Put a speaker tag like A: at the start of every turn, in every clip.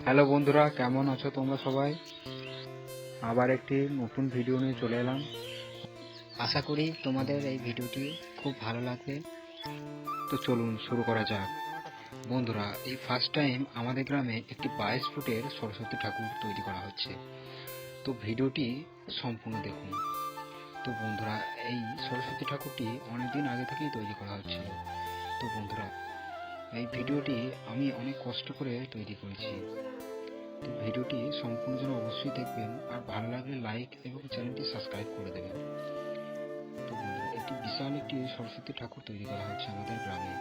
A: Hello বন্ধুরা, কেমন আছো তোমরা সবাই? আবার একটি নতুন ভিডিও নিয়ে চলে এলাম।
B: আশা করি তোমাদের এই ভিডিওটি খুব ভালো লাগবে।
A: তো চলুন শুরু করা যাক। বন্ধুরা, এই ফার্স্ট টাইম আমাদের গ্রামে একটি 22 ফুটের সরস্বতী ঠাকুর তৈরি করা হচ্ছে। তো ভিডিওটি সম্পূর্ণ দেখুন। তো বন্ধুরা, এই সরস্বতী ঠাকুরটি অনেকদিন আগে থেকেই তৈরি করা হচ্ছিল। তো বন্ধুরা, এই ভিডিওটি আমি অনেক কষ্ট করে তৈরি করেছি। তো ভিডিওটি সম্পূর্ণ জন্য অবশ্যই দেখবেন, আর ভালো লাগলে লাইক এবং চ্যানেলটি সাবস্ক্রাইব করে দেবেন। তো বন্ধুরা, একটি বিশাল একটি সরস্বতী ঠাকুর তৈরি করা হচ্ছে আমাদের গ্রামে।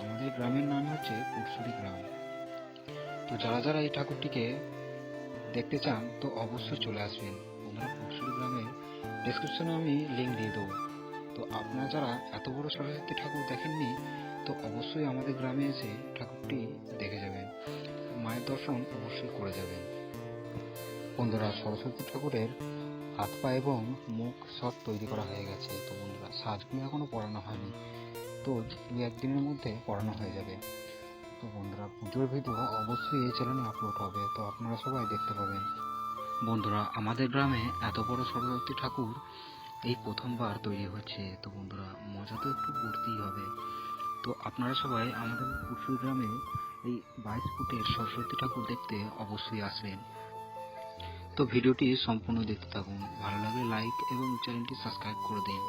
A: আমাদের গ্রামের নাম হচ্ছে পুরসুরি গ্রাম। তো যারা যারা এই ঠাকুরটিকে দেখতে চান তো অবশ্যই চলে আসবেন। বন্ধুরা, পুরসুরি গ্রামের ডেসক্রিপশনে আমি লিঙ্ক দিয়ে দেবো। তো আপনারা যারা এত বড় সরস্বতী ঠাকুর দেখেননি তো অবশ্যই আমাদের গ্রামে এসে ঠাকুরটি দেখে যাবেন, মায়ের দর্শন অবশ্যই করে যাবেন। বন্ধুরা, সরস্বতী ঠাকুরের হাত পা এবং মুখ সব তৈরি করা হয়ে গেছে। তো বন্ধুরা, সাজগুলো এখনো পড়ানো হয়নি, তো দু একদিনের মধ্যে পড়ানো হয়ে যাবে। তো বন্ধুরা, পুজোর ভিডিও অবশ্যই এই চ্যানেলে আপলোড হবে, তো আপনারা সবাই দেখতে পাবেন। বন্ধুরা, আমাদের গ্রামে এত বড় সরস্বতী ঠাকুর এই প্রথমবার তৈরি হচ্ছে। তো বন্ধুরা, মজা তো একটু করতেই হবে। তো আপনারা সবাই আমাদের পুরসুর গ্রামে এই 22 ফুটের সরস্বতী ঠাকুর দেখতে অবশ্যই আসবেন। তো ভিডিওটি সম্পূর্ণ দেখতে থাকুন, ভালো লাগলে লাইক এবং চ্যানেলটি সাবস্ক্রাইব করে দিন।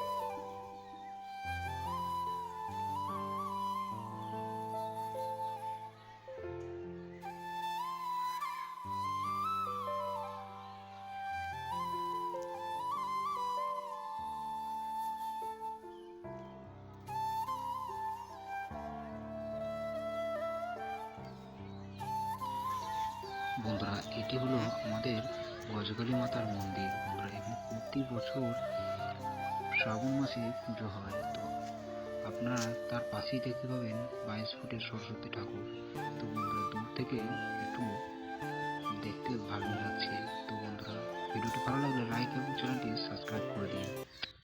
A: বন্ধুরা, এটি হলো আমাদের গজকালী মাতার মন্দির। বন্ধুরা, এখানে প্রতি বছর শ্রাবণ মাসে পুজো হয়। তো আপনারা তার পাশেই দেখতে পাবেন 22 ফুটের সরস্বতী ঠাকুর। তো বন্ধুরা, দূর থেকে একটু দেখতে ভালো লাগছে। তো বন্ধুরা, ভিডিওটি ভালো লাগলে লাইক এবং চ্যানেলটি সাবস্ক্রাইব করে দিন।